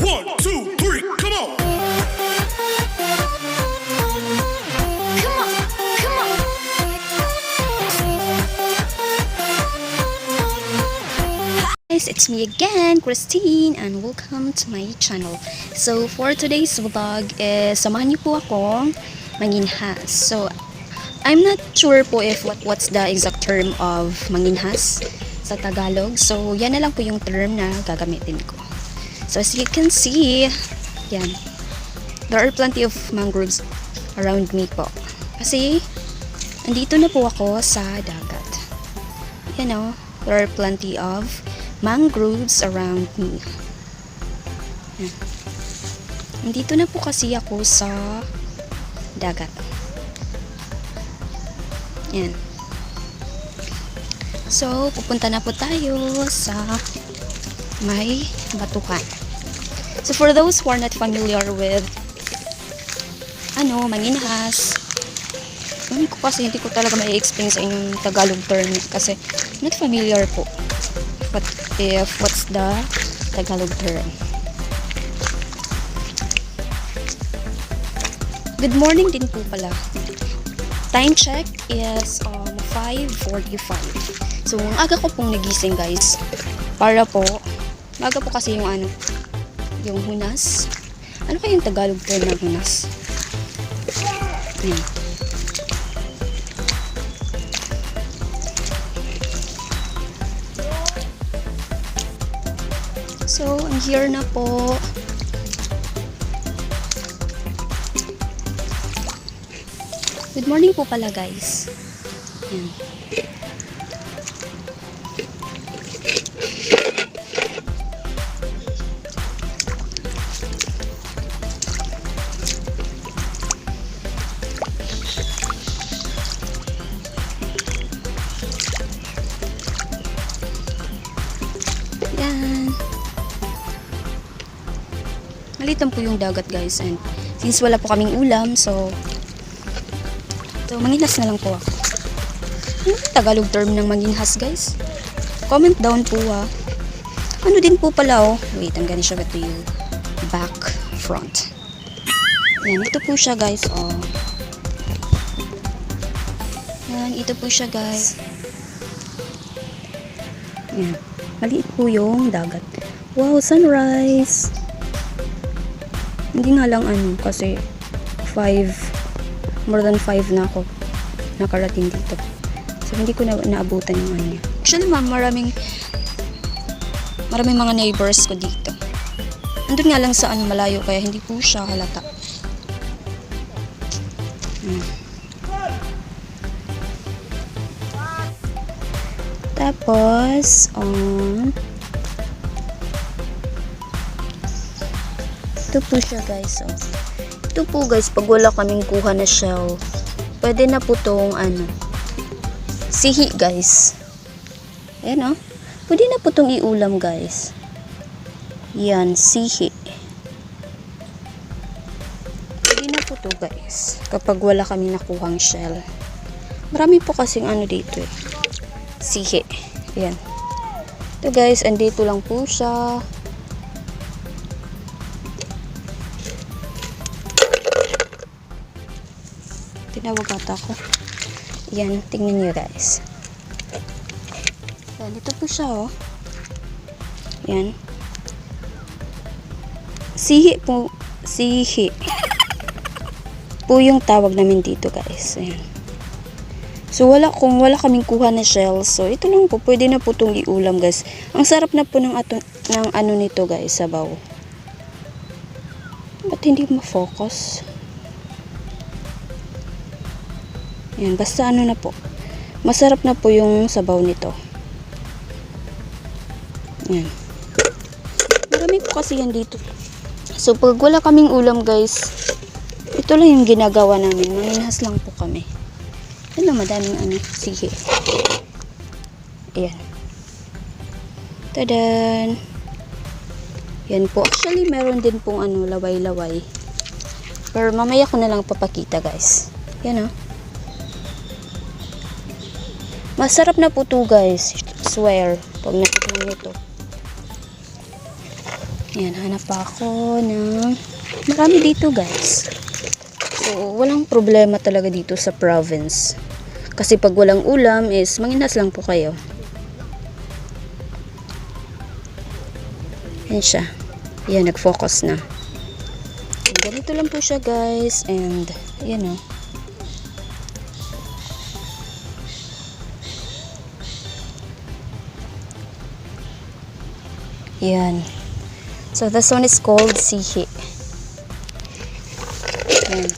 1, 2, 3, come on! Come on, come on. Guys, it's me again, Christine, and welcome to my channel. So, for today's vlog is samahan niyo po akong manginhas. So, I'm not sure po if what's the exact term of manginhas sa Tagalog. So, yan na lang po yung term na gagamitin ko. So, as you can see, yan. There are plenty of mangroves around me po. Kasi, andito na po ako sa dagat. You know, there are plenty of mangroves around me. Yan. Andito na po kasi ako sa dagat. Yan. So, pupunta na po tayo sa may batuhan. So, for those who are not familiar with manginhas, hindi ko talaga may explain sa inyong Tagalog term kasi not familiar po what's the Tagalog term. Good morning din po pala. Time check is 5:45. So, ang aga ko pong nagising, guys. Para po, maga po kasi yung hunas. Ano kayong Tagalog term ng hunas? Ayan. So, I'm here na po. Good morning po pala, guys. Ayan. Ayan. Malitan po yung dagat, guys, and since wala po kaming ulam, so manginhas na lang po ako. Ano Tagalog term ng manginhas, guys? Comment down po Ano din po pala wait, I'm gonna show it to you. Back, front. Yan, ito po siya, guys, Yan, ito po siya, guys. Yan. Maliit po yung dagat. Wow, sunrise! Hindi nga lang kasi more than 5 na ako nakarating dito. So, hindi ko na naabutan yung niya. Actually, maraming mga neighbors ko dito. Andun nga lang sa malayo, kaya hindi po siya halata. Tapos, ito po siya, guys, Ito po, guys, pag wala kaming kuha na shell, pwede na po tong sihi, guys. Ayan, pwede na po tong iulam, guys. Yan, sihi. Pwede na po to, guys, kapag wala kami nakuhang shell. Marami po kasing dito sihi. Ayan. Ito, guys, andito lang po siya. Tinawag ata ako. Yan, tingnan nyo, guys. Yan, ito po siya, Yan. Sihi po. Sihi. Po yung tawag namin dito, guys. Ayan. So, kung wala kaming kuha na shells, so ito lang po, pwede na po itong iulam, guys. Ang sarap na po ng nito, guys, sabaw. Ba't hindi ma-focus? Yan, basta na po. Masarap na po yung sabaw nito. Yan. Marami po kasi yan dito. So, pag wala kaming ulam, guys, ito lang yung ginagawa namin. Manginhas lang po kami. Yan na, madaming sige. Ayan. Tadan! Yan po. Actually, meron din pong laway-laway. Pero mamaya ko na lang papakita, guys. Yan, Masarap na po to, guys. Swear. Pag nakita nyo ito. Ayan, hanap ako ng marami dito guys. So, walang problema talaga dito sa province. Kasi pag walang ulam is manginas lang po kayo. Ayan siya. Ayan, nag-focus na. Ganito lang po siya guys. And, ayan o. Ayan. So, this one is called sihi. Ayan.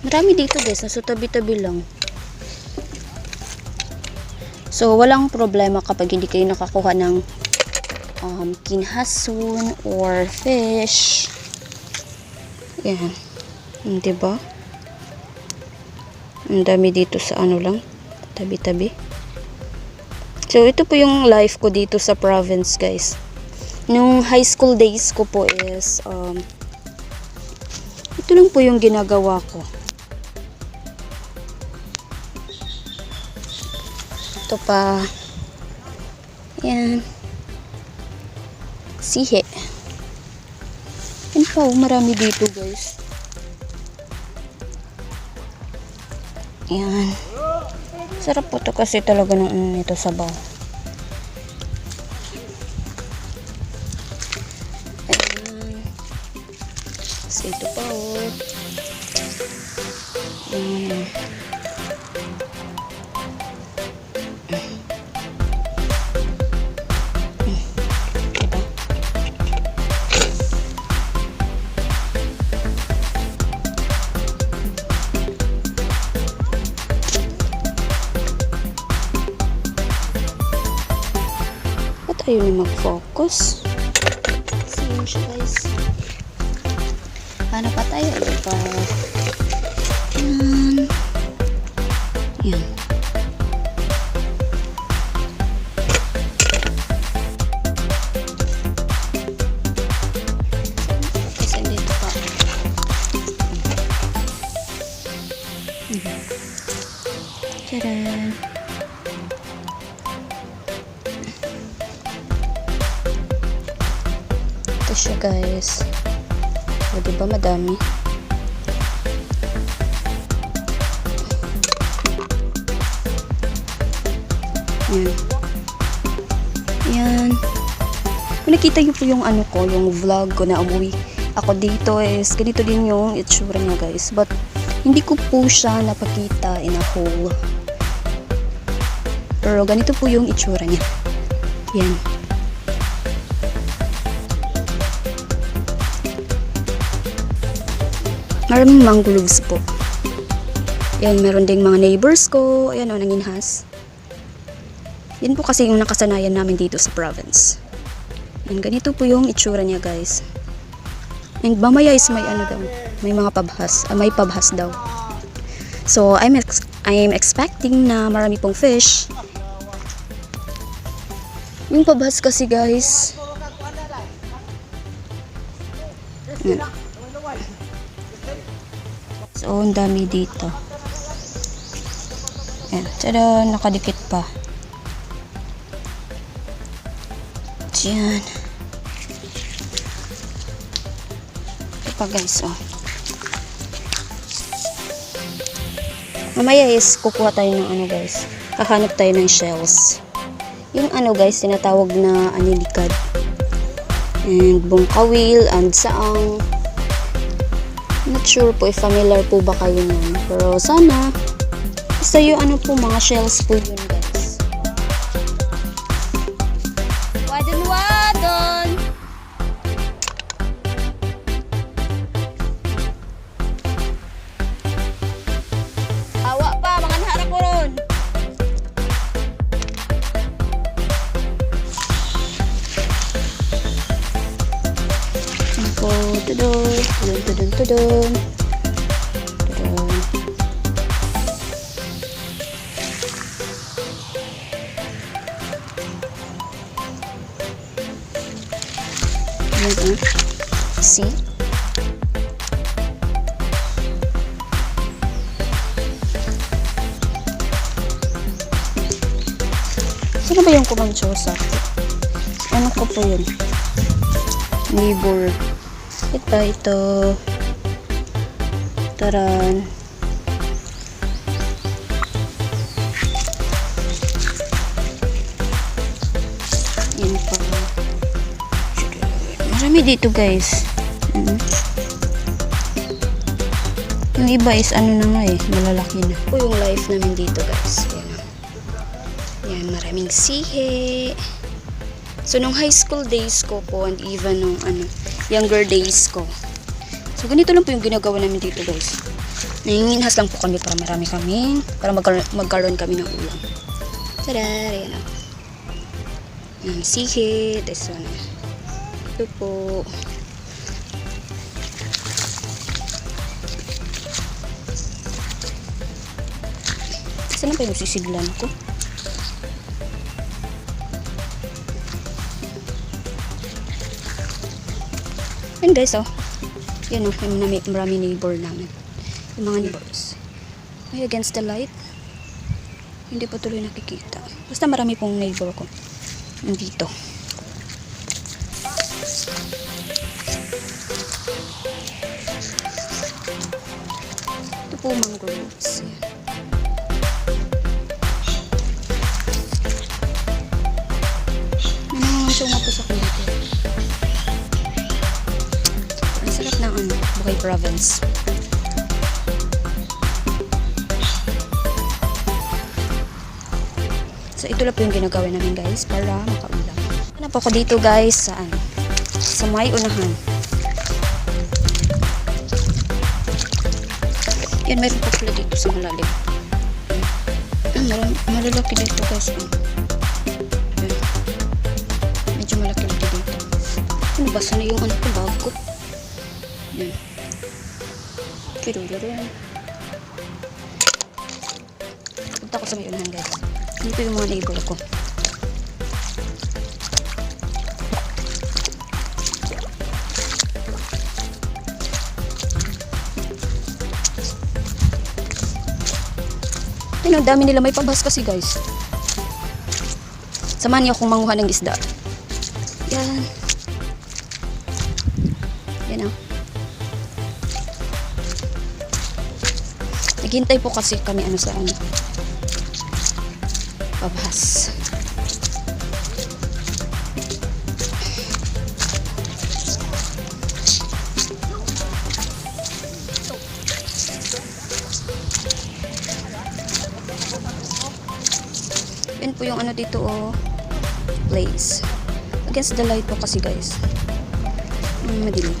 Marami dito guys. Nasa tabi-tabi lang. So, walang problema kapag hindi kayo nakakuha ng kinhasun or fish. Ayan. Diba? Ang dami dito sa ano lang. Tabi-tabi. So, ito po yung life ko dito sa province guys. Nung high school days ko po is ito lang po yung ginagawa ko. Ito pa. Ayan. Sihe. Yan pa, marami dito guys. Ayan. Sarap po to kasi talaga ng ito sabaw. So, ito pa oh. Ayan. Diba? Ba't ayaw na mag-focus? Same siya guys. Paano pa tayo? Ano pa? Yan. Yan. Kasi dito pa. Tcharan! Ito siya guys. O, diba madami? Yan. Yan. Kung nakita niyo po yung ano ko, yung vlog ko na umuwi ako dito is ganito din yung itsura niya guys. But, hindi ko po siya napakita in a whole. Pero ganito po yung itsura niya. Yan. Maraming mangroves po. Yan, meron ding mga neighbors ko. Ayan o, nanginhas. Yan po kasi yung nakasanayan namin dito sa province. Yan, ganito po yung itsura niya guys. And mamaya is may ano daw. May mga pabhas. May pabhas daw. So, I'm expecting na marami pong fish. Yung pabhas kasi guys. Yan. So, ang dami dito. Ayan. Tada, nakadikit pa. Diyan. Ito pa guys, oh. Mamaya is kukuha tayo ng ano guys. Kahanap tayo ng shells. Yung ano guys, tinatawag na anilikad. And bungkawil and saang. Not sure po if familiar po ba kayo niyan. Pero sana, basta yung ano po, mga shells po yun guys. Wadon! Awa pa, mga nahara ko ron. Ako, tudon. Tudon. Ayan, see? Sino ba yung kumantsosa? Ano ko po yun? neighbor. Ito. Taran. Yan pa. Marami dito guys. Yung iba is ano na nga malalaki na. Ito yung life namin dito guys. Yan, maraming sihe. So, nung high school days ko po and even nung younger days ko. So, ganito lang po yung ginagawa namin dito guys. Nanginginhas lang po kami para marami kami. Para magkaroon kami ng ulam. Tada! Ayan o. Yan, sihe. Tapos ito po. Saan pa yung sisiglan ko? Yan guys, yan yung marami neighbor namin. Yung mga neighbors. Ay, against the light. Hindi pa tuloy nakikita. Basta marami pong neighbor ko. Nandito. Ito po mangroves. Nangangasaw nga po sa dito. Ang sarap ng Bukay Province. So, ito lang po yung ginagawa namin guys para makaulam. Ano po ako dito guys sa may unahan. Yan, mayroon po pala dito sa malalim. Malalaki dito guys. Yan. Medyo malaki dito. Ano ba? Sana yung bag ko? Yan. Yan. Punta ko sa may unahan guys. Dito yung mga neighbor ko. Ayun, ang dami nila may pabas kasi guys. Samahan niyo akong manguha ng isda. Yan. Yan o. Naghintay po kasi kami sa pabas. Yan po yung dito place. Against the light po kasi guys. Madilim.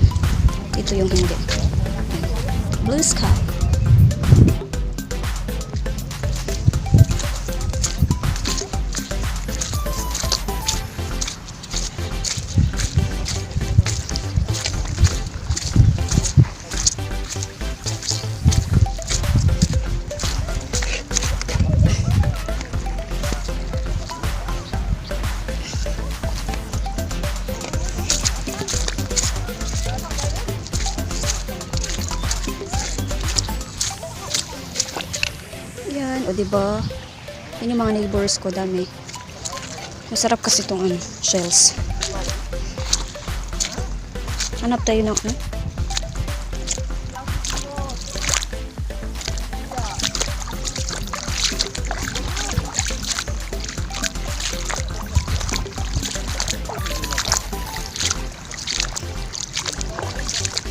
Ito yung hindi. Blue sky. Yan, o diba? Yan yung mga neighbors ko, dami. Masarap kasi itong shells. Hanap tayo ng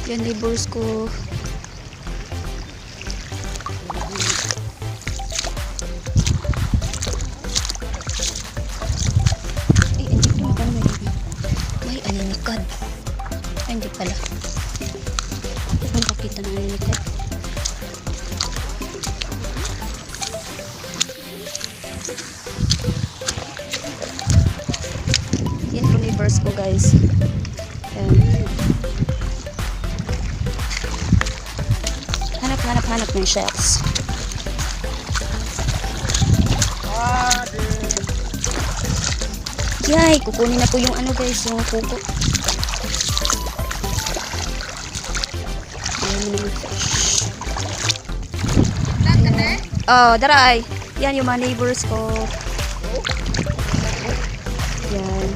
yan, neighbors ko. Aninikad. Ay, hindi pala. Huwag pakita ng aninikad. Yan po neighbors ko guys. Hanap ng shells. Yay, kukunin na po yung guys, yung kuko. Ayan naman fish. Oh, daray. Yan yung mga neighbors ko. Yan.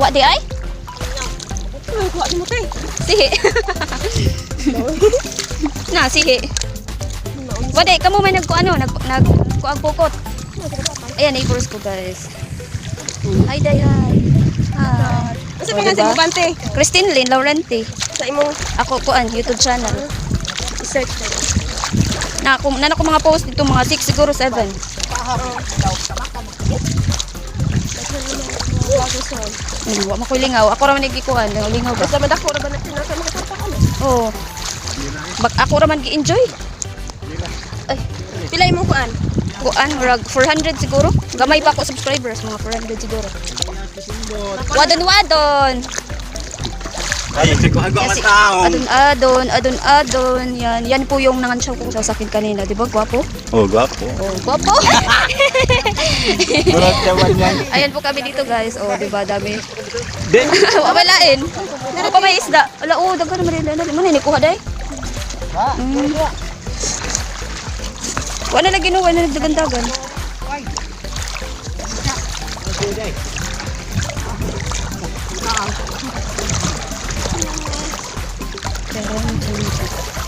What di ay? ang kuha mo tay. Sihi. Na, sihi. Wade, kamo may nagkuag pukot. Ayan, neighbors ko guys. Hi, day, hi. Hi. Asa pa nga sa bante? Christine Lynn Laurenti. Sa imong Ako kuan YouTube channel. i-search na. Na ko mga post dito mga 6 siguro 7. Wa mo ko lingaw. Ako ra man gikuan, lingaw ba? Basta madako ra ba natin nasa mga tapakan? Oo. Ako ra man gi-enjoy. Ay, Pila imong kuan? kuan murag 400 siguro. Gamay pa ako subscribers, mga 400 siguro. Wadon. Ay, ko Kasi, adon. Yan po yung nangansyaw ko sa akin kanina, di ba? Gwapo? Oh, guwapo. Oh, gwapo. Gulat naman yan. Ayan po kami dito, guys. Oh, di ba? Dami. Din. Wabalain. Ano pa may isda? Wala, oh, dagan naman rin. Ano na, kuha day? Wala na ginawa, na nagdagan-dagan.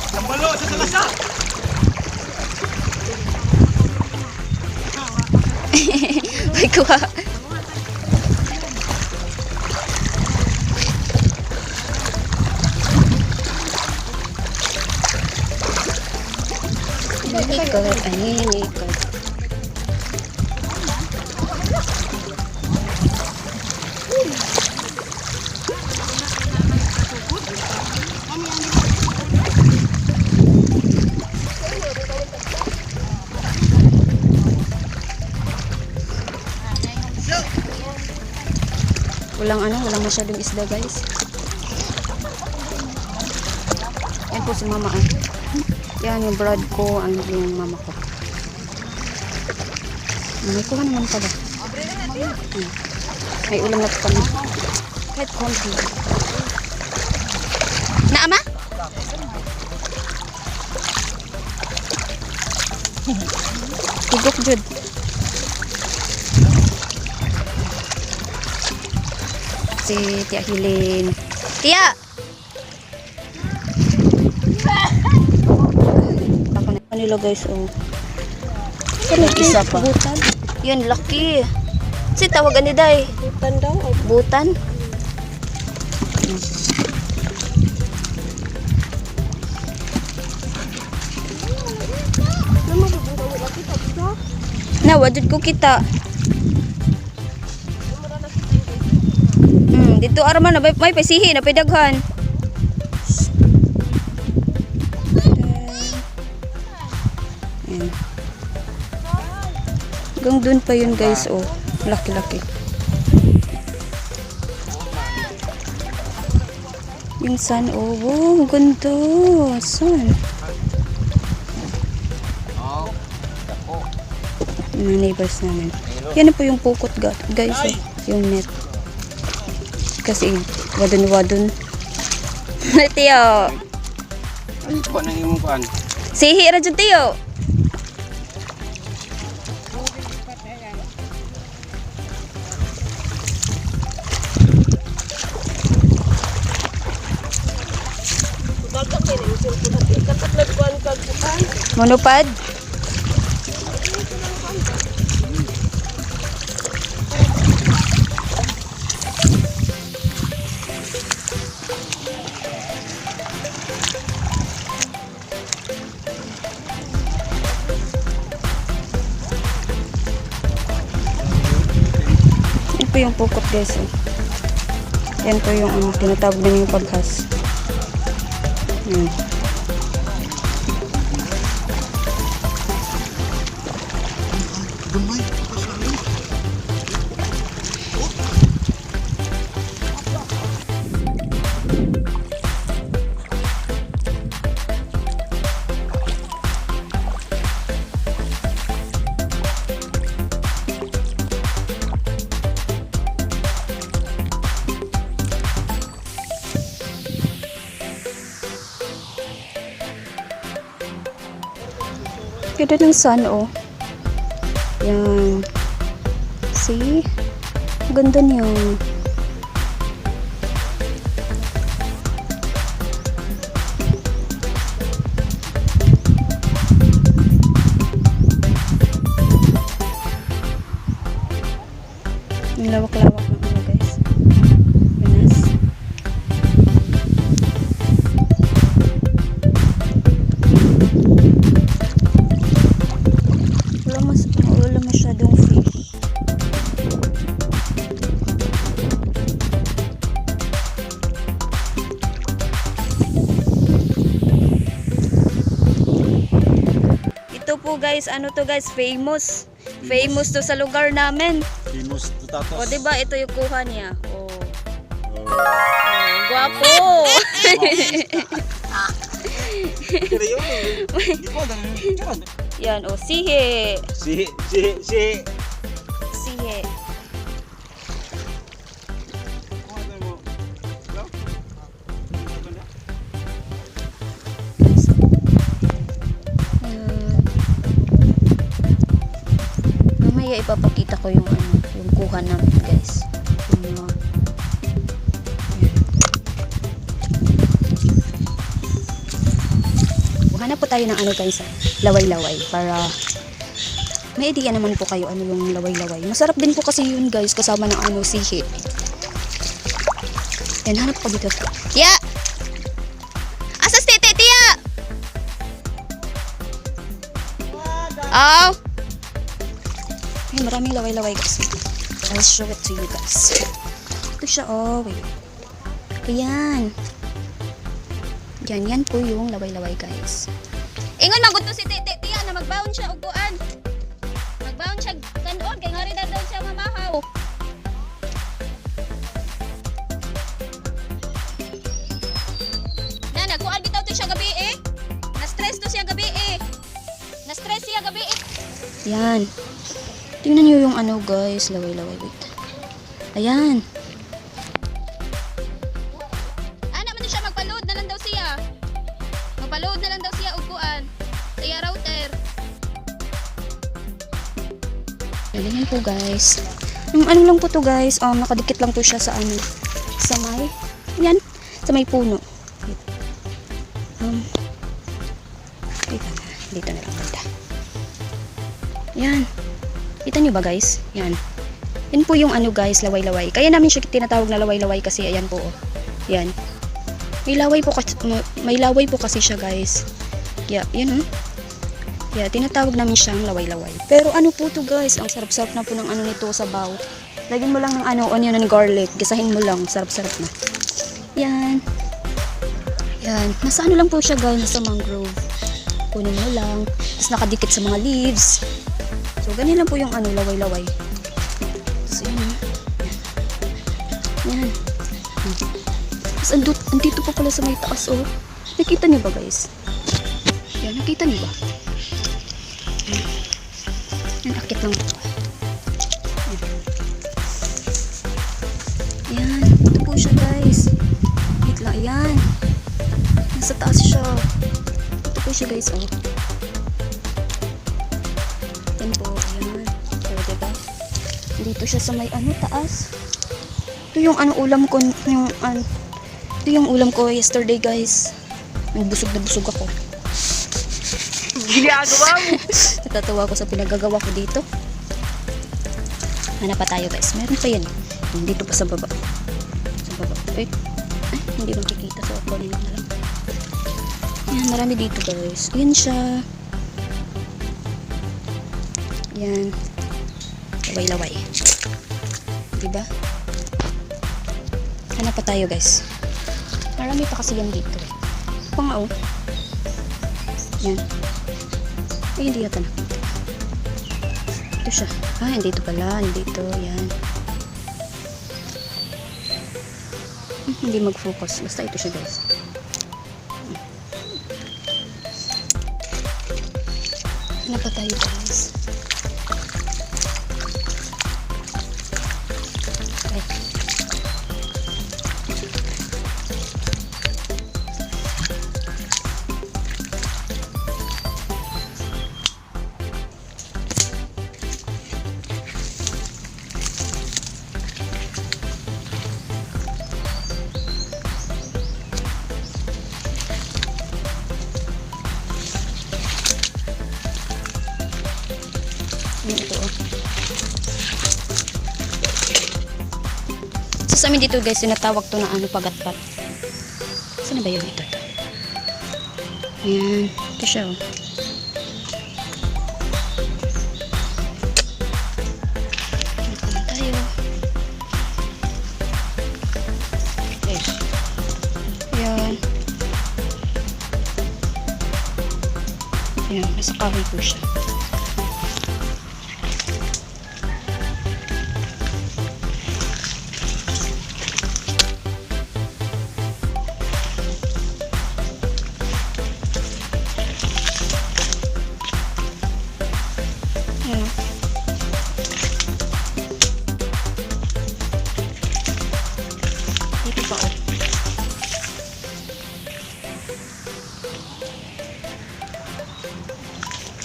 Tambalo sa salasa. May kuha. Ikot. Walang masyadong isda, guys. Yan po si mama. Yan yung brad ko, yung mama ko. May kuha naman pala. May ulam na kami. Kahit konti. Naama? Tugok jud. Si Tia Hilin. Tia! Ako na nila guys, oh. Isa pa. Butan. Yun, laki. Si tawagan ni Day. Butan daw. Butan. Na, wajud ko kita. Dito araman na may pasihi na pidaghan. Ayan. Hanggang dun pa yun guys, oh. Laki-laki. Yung sun, oh. Wow, ganda. Sun. Mga neighbors namin. Yan na po yung pukot guys, oh. Yung net. Kasi wadon. Tiyo. Ay, ko nang imong kuan. Sihi ra jud tiyo. Monopad. Yan po yung pukot guys. Yan po yung tinatawag na yung paghas. Yan. Ganda ng sun, oh. Yan. See? Ganda niya. guys, ano to guys, famous. Famous to sa lugar namin. Famous tutatos. O, diba, ito yung kuha niya. O. Guwapo! Pero yun, hindi ko yun. Yan, o, sihe. Si. Sihe. Mamaya ipapakita ko yung ano, yung kuha namin guys. Yung mga hanap po tayo ng ano guys, laway-laway para may idea naman po kayo ano yung laway-laway. Masarap din po kasi yun guys kasama ng ano sihi. Yan, hanap ko dito. Tia! Asas tete, Tia! Oh! Ay, maraming laway-laway guys. I'll show it to you guys. Ito siya, oh. Wait. Ayan. Yan po yung laway-laway guys. Ingon maguto si Tete Tia na magbaon siya uguan. Magbaon siya kanon kay ngari na daw siya mamahaw. Na nagkuan bitaw to siya gabi eh. Na-stress to siya gabi eh. Na-stress siya gabi eh. Yan. Tingnan niyo yung ano guys, laway-laway wait. Ayan. Magpa-load na lang daw siya upuan. Siya router. Galingan po guys. Ano lang po to guys. Nakadikit lang po siya sa ano. Sa may. Yan. Sa may puno. Dito na lang banda. Yan. Kita nyo ba guys? Yan. Yan po yung ano guys, laway-laway. Kaya namin siya tinatawag na laway-laway kasi ayan po. Yan. May laway po kasi siya guys. Yeah, yun Yeah, tinatawag namin siyang laway-laway. Pero ano po to guys, ang sarap-sarap na po ng ano nito sa baw. Lagyan mo lang ng ano, onion and garlic. Gisahin mo lang, sarap-sarap na. Yan. Yan. Nasa ano lang po siya guys, nasa mangrove. Kunin mo lang. Tapos nakadikit sa mga leaves. So, ganyan lang po yung ano, laway-laway. So, yan. Yan. Tapos andito pa pala sa may taas oh. Nakita niyo ba guys? Yan, nakita niyo ba? Yan, akit lang po. Yan, ito po siya guys. Wait lang, yan. Nasa taas siya. Ito po siya guys oh. Yan po, yan. So, diba? Dito siya sa may ano, taas. Ito yung ano ulam ko, yung ano. Ito yung ulam ko yesterday guys. Busog na busog ako. Ginagawa mo. Natatawa ko sa pinagagawa ko dito. Hanap pa tayo guys. Meron pa yan. Dito pa sa baba. Sa baba. Wait. Ay, hindi makikita. So, kunin na lang. Yan, marami dito guys. Yan siya. Yan. Laway-laway. Diba? Hanap pa tayo guys. Marami pa kasi yan dito. Pang oh. Yan. Eh, hindi yata nakita. Ito siya. Hindi ito pala. Hindi ito. Yan. Hindi mag-focus. Basta ito siya guys. Ano pa tayo guys? Okay. Ito oh. So sa amin dito guys, sinatawag to na ano, pagat-pat. Saan na ba yun? Ito. Ayan. Ito siya oh. Ito na tayo. Okay. Ayan. Ayan. Nasa kahoy po siya.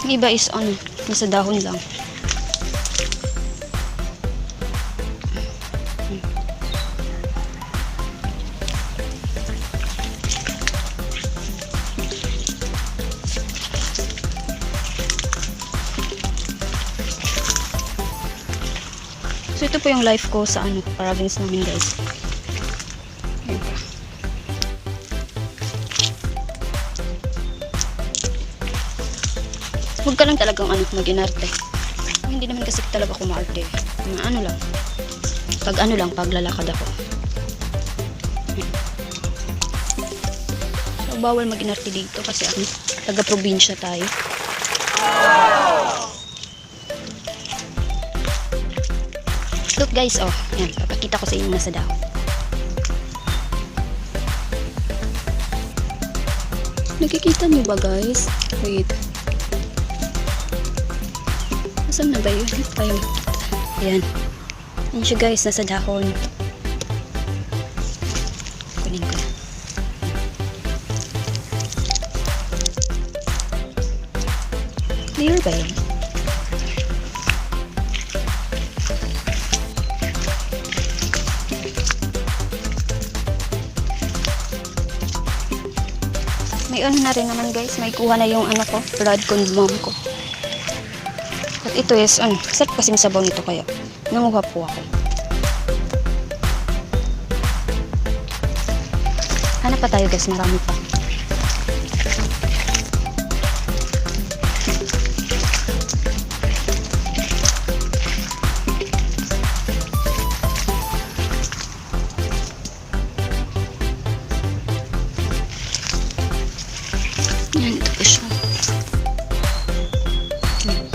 Yung iba is ano, nasa dahon lang. So ito po yung life ko sa ano, province namin guys. Ayan po. Huwag ka lang talagang ano, mag-inarte. Hindi naman kasi talaga ako maarte. Ano lang. Pag lalakad ako. Ayan. So bawal mag-inarte dito kasi ano, taga-probinsya tayo. Look guys, oh, yan, papakita ko sa inyo nasa dahon. Nakikita niyo ba guys? Wait. Nasaan na ba yun? Ayun. Ayan. Yan siya guys, nasa dahon. Kunin ko. Clear ba yun? May ano na rin naman guys, may kuha na yung ano ko, blood condom ko. At ito is, sarap kasing sabaw nito kaya nanguha po ako. Hanap pa tayo guys, marami pa. Yan, ito po siya. Diba?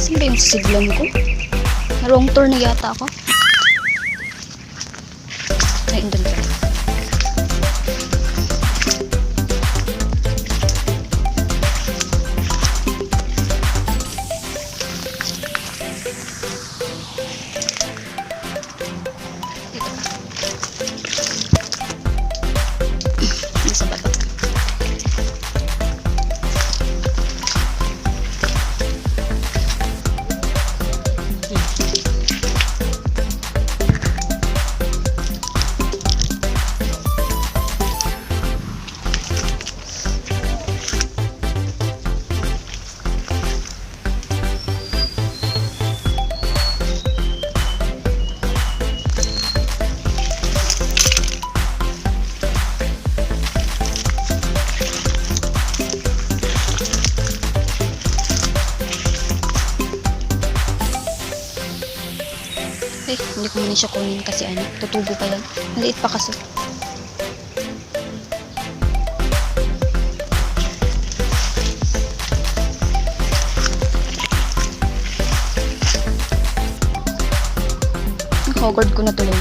Saan ba yung siglan ko? Wrong turn na yata ako. Ay, indun ka. Nasa baba. Hindi ko muna siya kunin kasi ano, tutubo pa yan. Maliit pa kasi. Hogard ko na tuloy.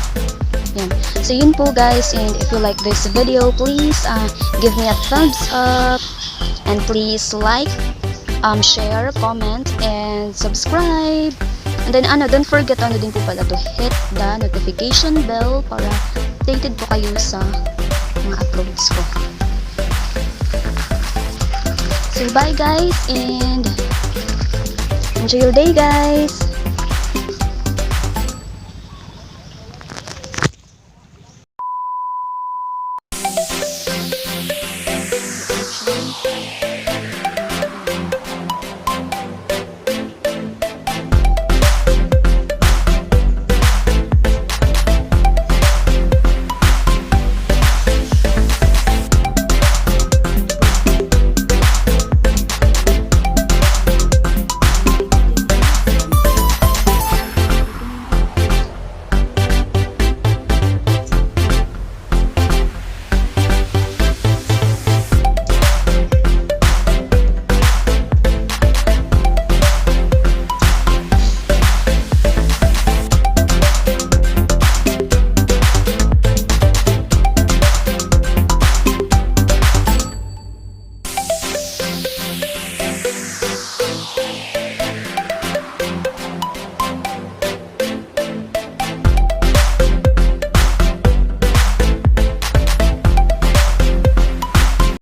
Yan. So yun po guys, and if you like this video, please give me a thumbs up and please like, share, comment, and subscribe. And then don't forget din po pala to hit the notification bell para updated po kayo sa mga uploads ko. So bye guys and enjoy your day guys!